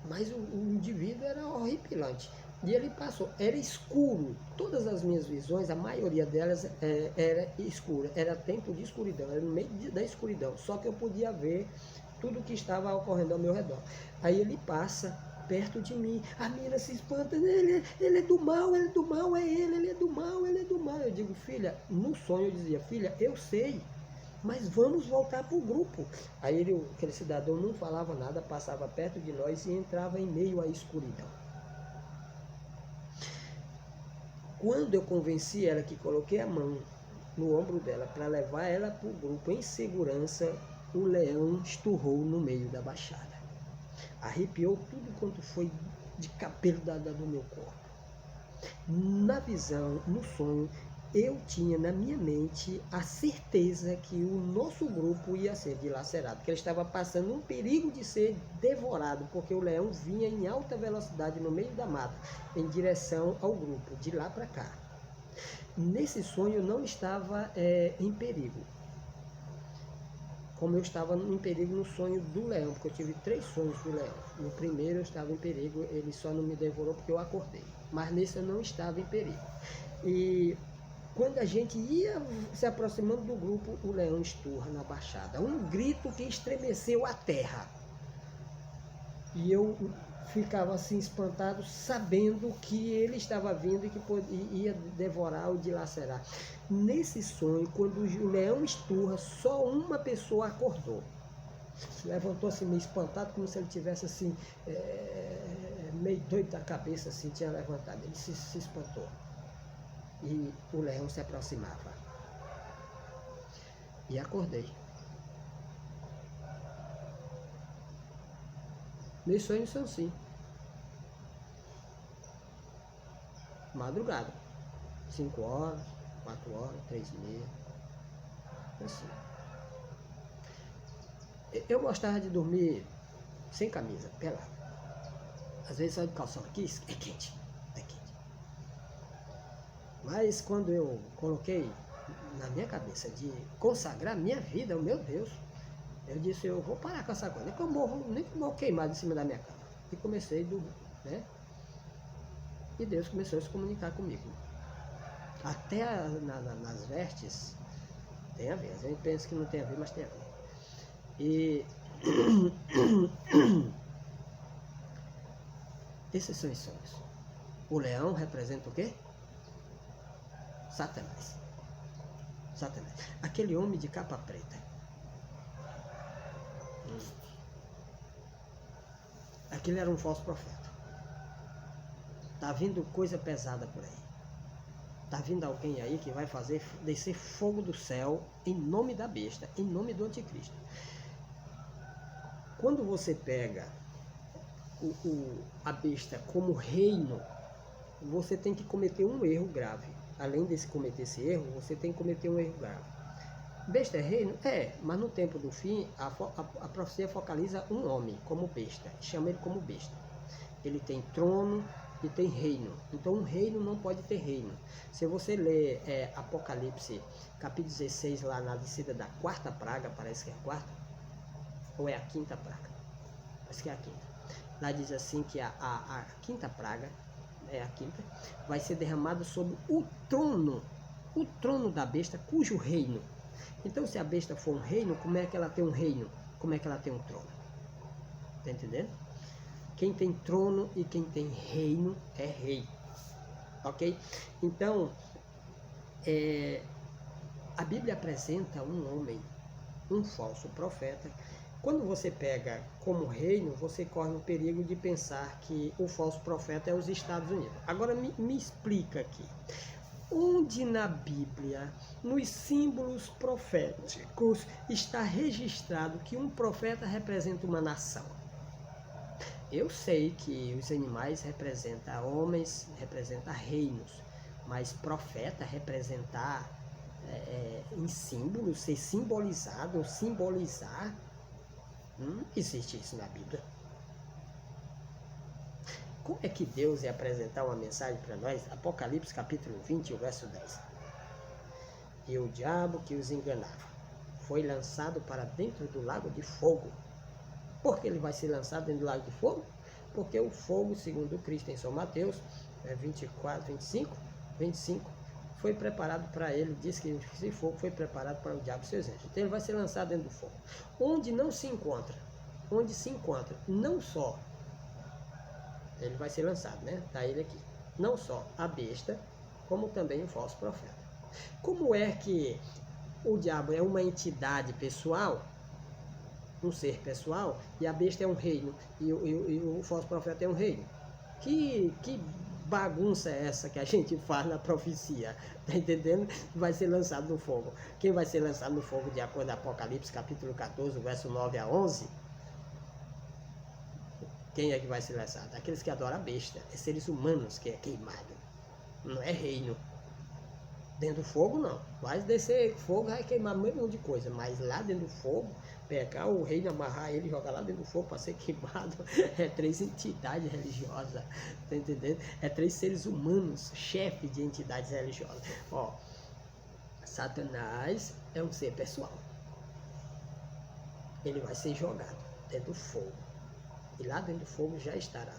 mas o indivíduo era horripilante. E ele passou, era escuro. Todas as minhas visões, a maioria delas era escura, era tempo de escuridão, era no meio da escuridão. Só que eu podia ver tudo que estava ocorrendo ao meu redor. Aí ele passa perto de mim, a menina se espanta, ele é do mal, ele é do mal, ele é do mal, ele é do mal. Eu digo, filha, no sonho eu dizia, filha, eu sei, mas vamos voltar para o grupo. Aí aquele cidadão não falava nada, passava perto de nós e entrava em meio à escuridão. Quando eu convenci ela, que coloquei a mão no ombro dela para levar ela para o grupo em segurança, o leão esturrou no meio da baixada. Arrepiou tudo quanto foi de cabelo do meu corpo. Na visão, no sonho, eu tinha na minha mente a certeza que o nosso grupo ia ser dilacerado, que ele estava passando um perigo de ser devorado, porque o leão vinha em alta velocidade no meio da mata, em direção ao grupo, de lá para cá. Nesse sonho eu não estava em perigo, como eu estava em perigo no sonho do leão, porque eu tive 3 sonhos do leão. No primeiro eu estava em perigo, ele só não me devorou porque eu acordei, mas nesse eu não estava em perigo. E quando a gente ia se aproximando do grupo, o leão esturra na baixada. Um grito que estremeceu a terra. E eu ficava assim espantado, sabendo que ele estava vindo e que ia devorar ou dilacerar. Nesse sonho, quando o leão esturra, só uma pessoa acordou. Levantou assim meio espantado, como se ele tivesse assim, meio doido da cabeça, assim, tinha levantado. Ele se espantou. E o leão se aproximava. E acordei. Meus sonhos são assim. Madrugada. 5 horas, 4 horas, 3h30. Assim. Eu gostava de dormir sem camisa, pelado. Às vezes só de calção aqui, é quente. Mas quando eu coloquei na minha cabeça de consagrar minha vida, meu Deus, eu disse, eu vou parar com essa coisa, nem que eu morro queimado em cima da minha cama. E comecei a dormir, né? E Deus começou a se comunicar comigo. Até nas vestes tem a ver. A gente pensa que não tem a ver, mas tem a ver. E esses são os sonhos. O leão representa o quê? Satanás. Aquele homem de capa preta. Aquele era um falso profeta. Tá vindo coisa pesada por aí. Tá vindo alguém aí que vai fazer descer fogo do céu em nome da besta, em nome do anticristo. Quando você pega a besta como reino, você tem que cometer um erro grave. Além de cometer esse erro, você tem que cometer um erro grave. Besta é reino? Mas no tempo do fim, a profecia focaliza um homem como besta, chama ele como besta. Ele tem trono e tem reino. Então um reino não pode ter reino. Se você ler Apocalipse, capítulo 16, lá na descida da 4ª praga, parece que é a 4ª, ou é a 5ª praga? Parece que é a 5ª. Lá diz assim que a 5ª praga, a 5ª, vai ser derramada sobre o trono da besta, cujo reino. Então, se a besta for um reino, como é que ela tem um reino? Como é que ela tem um trono? Tá entendendo? Quem tem trono e quem tem reino é rei. Ok? Então, a Bíblia apresenta um homem, um falso profeta. Quando você pega como reino, você corre o perigo de pensar que o falso profeta é os Estados Unidos. Agora me explica aqui. Onde na Bíblia, nos símbolos proféticos, está registrado que um profeta representa uma nação? Eu sei que os animais representam homens, representam reinos, mas profeta representar em símbolos, ser simbolizado, simbolizar, não existe isso na Bíblia. Como é que Deus ia apresentar uma mensagem para nós? Apocalipse capítulo 20, o verso 10. E o diabo que os enganava foi lançado para dentro do lago de fogo. Por que ele vai ser lançado dentro do lago de fogo? Porque o fogo, segundo Cristo em São Mateus, 24, 25, 25, foi preparado para ele, diz que esse fogo foi preparado para o diabo e seus anjos. Então ele vai ser lançado dentro do fogo. Onde se encontra, não só, ele vai ser lançado, né? Tá ele aqui. Não só a besta, como também o falso profeta. Como é que o diabo é uma entidade pessoal, um ser pessoal, e a besta é um reino, e o falso profeta é um reino? Que bagunça é essa que a gente faz na profecia? Tá entendendo? Vai ser lançado no fogo. Quem vai ser lançado no fogo, de acordo com Apocalipse, capítulo 14, verso 9 a 11? Quem é que vai ser lançado? Aqueles que adoram a besta. É seres humanos que é queimado. Não é reino. Dentro do fogo, não. Vai descer fogo, vai queimar um monte de coisa. Mas lá dentro do fogo, pegar o reino, amarrar ele e jogar lá dentro do fogo para ser queimado. É 3 entidades religiosas. Tá entendendo? É 3 seres humanos, chefe de entidades religiosas. Ó, Satanás é um ser pessoal. Ele vai ser jogado dentro do fogo. E lá dentro do fogo já estará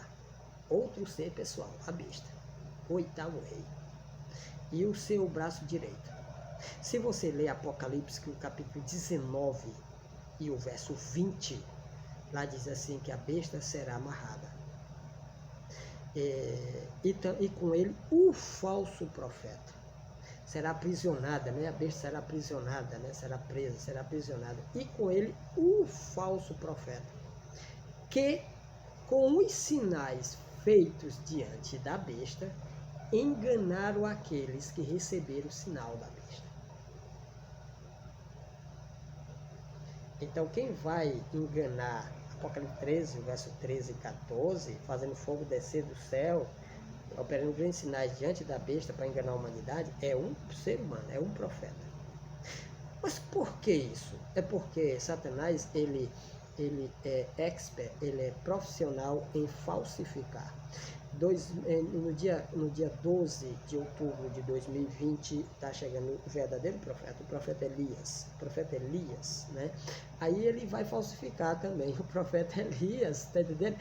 outro ser pessoal, a besta, o 8º rei, e o seu braço direito. Se você ler Apocalipse, que o capítulo 19 e o verso 20, lá diz assim que a besta será amarrada. E com ele o falso profeta. Será aprisionada, né? A besta será aprisionada, né? Será presa, será aprisionada. E com ele o falso profeta, que com os sinais feitos diante da besta, enganaram aqueles que receberam o sinal da besta. Então quem vai enganar, Apocalipse 13, verso 13 e 14, fazendo fogo descer do céu, operando grandes sinais diante da besta para enganar a humanidade, é um ser humano, é um profeta. Mas por que isso? É porque Satanás, ele é expert, ele é profissional em falsificar. No dia 12 de outubro de 2020, está chegando o verdadeiro profeta, o profeta Elias, né? Aí ele vai falsificar também o profeta Elias, tá entendendo?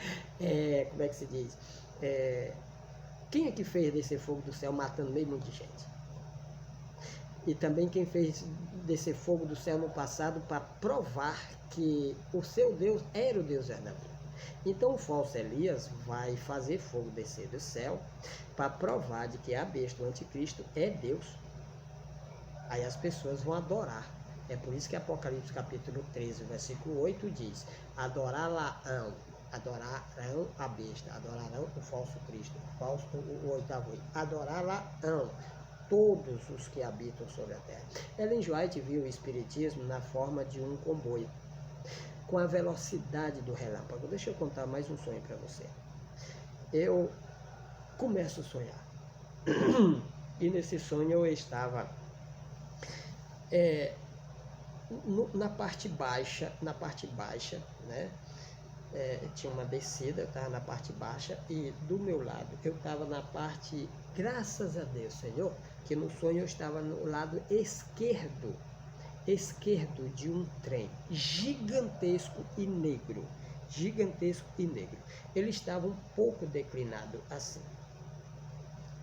Como é que se diz? Quem é que fez descer fogo do céu matando meio mundo de gente? E também quem fez descer fogo do céu no passado para provar que o seu Deus era o Deus verdadeiro. Então o falso Elias vai fazer fogo descer do céu para provar de que a besta, o anticristo, é Deus. Aí as pessoas vão adorar. É por isso que Apocalipse capítulo 13, versículo 8 diz: adorarão a besta, adorarão o falso Cristo, o 8º rei, adorarão todos os que habitam sobre a terra. Ellen White viu o espiritismo na forma de um comboio, com a velocidade do relâmpago. Deixa eu contar mais um sonho para você. Eu começo a sonhar. E nesse sonho eu estava na parte baixa, né? Tinha uma descida, eu estava na parte baixa, e do meu lado eu estava na parte, graças a Deus, Senhor, que no sonho eu estava no lado esquerdo de um trem gigantesco e negro. Ele estava um pouco declinado assim,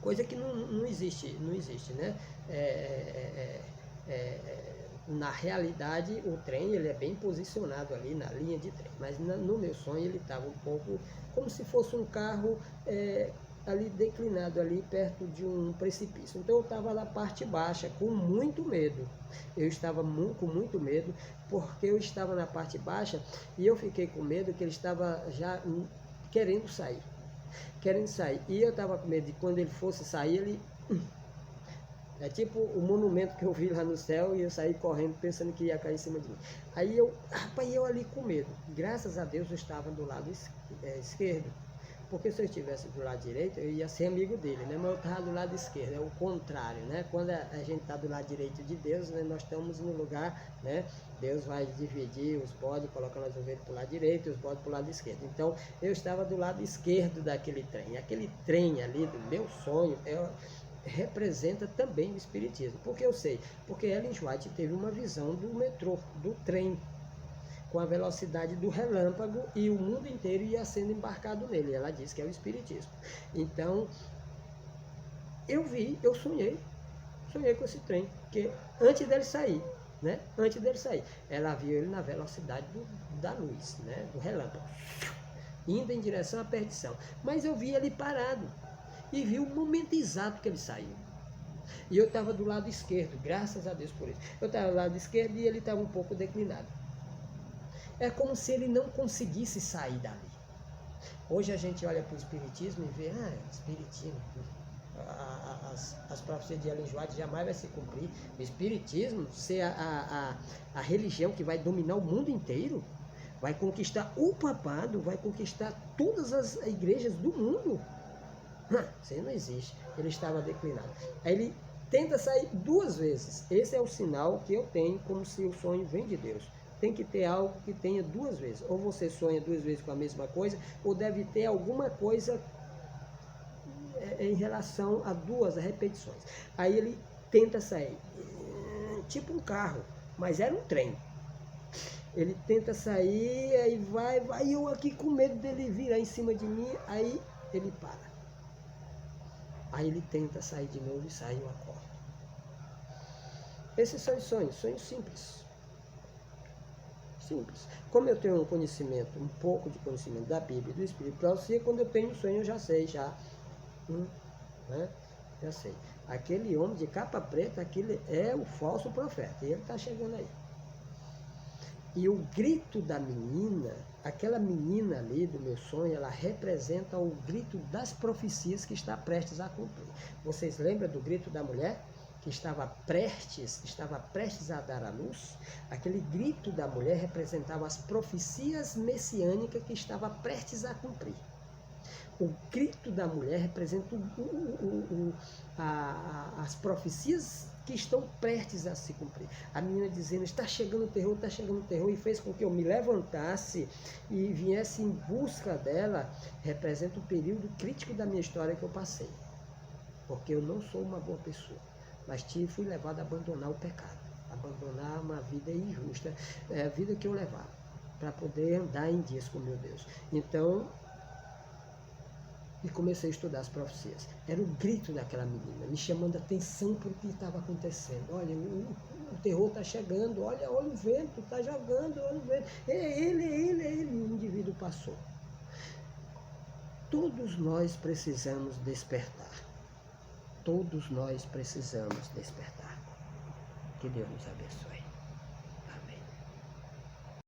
coisa que não existe, né? Na realidade, o trem ele é bem posicionado ali na linha de trem, mas no meu sonho ele estava um pouco como se fosse um carro ali declinado, ali perto de um precipício. Então eu estava na parte baixa com muito medo. Eu estava com muito medo, porque eu estava na parte baixa e eu fiquei com medo que ele estava já querendo sair. E eu estava com medo de quando ele fosse sair, ele... É tipo o monumento que eu vi lá no céu e eu saí correndo pensando que ia cair em cima de mim. Aí eu ali com medo. Graças a Deus eu estava do lado esquerdo. Porque se eu estivesse do lado direito, eu ia ser amigo dele, né? Mas eu estava do lado esquerdo, é o contrário, né? Quando a gente está do lado direito de Deus, né? Nós estamos no lugar, né? Deus vai dividir os bodes, colocando as ovelhas para o lado direito e os bodes para o lado esquerdo. Então, eu estava do lado esquerdo daquele trem. Aquele trem ali do meu sonho representa também o espiritismo. Porque eu sei, porque Ellen White teve uma visão do metrô, do trem, com a velocidade do relâmpago, e o mundo inteiro ia sendo embarcado nele. Ela diz que é o espiritismo. Então, eu vi, eu sonhei com esse trem, porque antes dele sair, né? Antes dele sair, ela viu ele na velocidade da luz, né? Do relâmpago, indo em direção à perdição. Mas eu vi ele parado e vi o momento exato que ele saiu. E eu estava do lado esquerdo, graças a Deus por isso. Eu estava do lado esquerdo e ele estava um pouco declinado. É como se ele não conseguisse sair dali. Hoje a gente olha para o Espiritismo e vê, Espiritismo, as profecias de Ellen White jamais vai se cumprir. O Espiritismo ser a religião que vai dominar o mundo inteiro, vai conquistar o papado, vai conquistar todas as igrejas do mundo. Isso aí não existe. Ele estava declinado. Aí ele tenta sair 2 vezes. Esse é o sinal que eu tenho como se o sonho vem de Deus. Tem que ter algo que tenha 2 vezes. Ou você sonha 2 vezes com a mesma coisa, ou deve ter alguma coisa em relação a 2 repetições. Aí ele tenta sair, tipo um carro, mas era um trem. Ele tenta sair, aí vai, eu aqui com medo dele virar em cima de mim, aí ele para. Aí ele tenta sair de novo e sai e eu acordo. Esses são os sonhos simples. Simples. Como eu tenho um conhecimento, um pouco de conhecimento da Bíblia e do Espírito, para você, quando eu tenho um sonho eu já sei, né? Já sei. Aquele homem de capa preta, aquele é o falso profeta, e ele está chegando aí. E o grito da menina, aquela menina ali do meu sonho, ela representa o grito das profecias que está prestes a cumprir. Vocês lembram do grito da mulher que estava prestes a dar à luz? Aquele grito da mulher representava as profecias messiânicas que estava prestes a cumprir. O grito da mulher representa as profecias que estão prestes a se cumprir. A menina dizendo, está chegando o terror, e fez com que eu me levantasse e viesse em busca dela, representa o período crítico da minha história que eu passei. Porque eu não sou uma boa pessoa, mas fui levado a abandonar o pecado, abandonar uma vida injusta, a vida que eu levava, para poder andar em dias com meu Deus. Então, e comecei a estudar as profecias. Era o grito daquela menina, me chamando a atenção para o que estava acontecendo. Olha, o terror está chegando, olha o vento, está jogando, olha o vento. É ele, o indivíduo passou. Todos nós precisamos despertar. Todos nós precisamos despertar. Que Deus nos abençoe.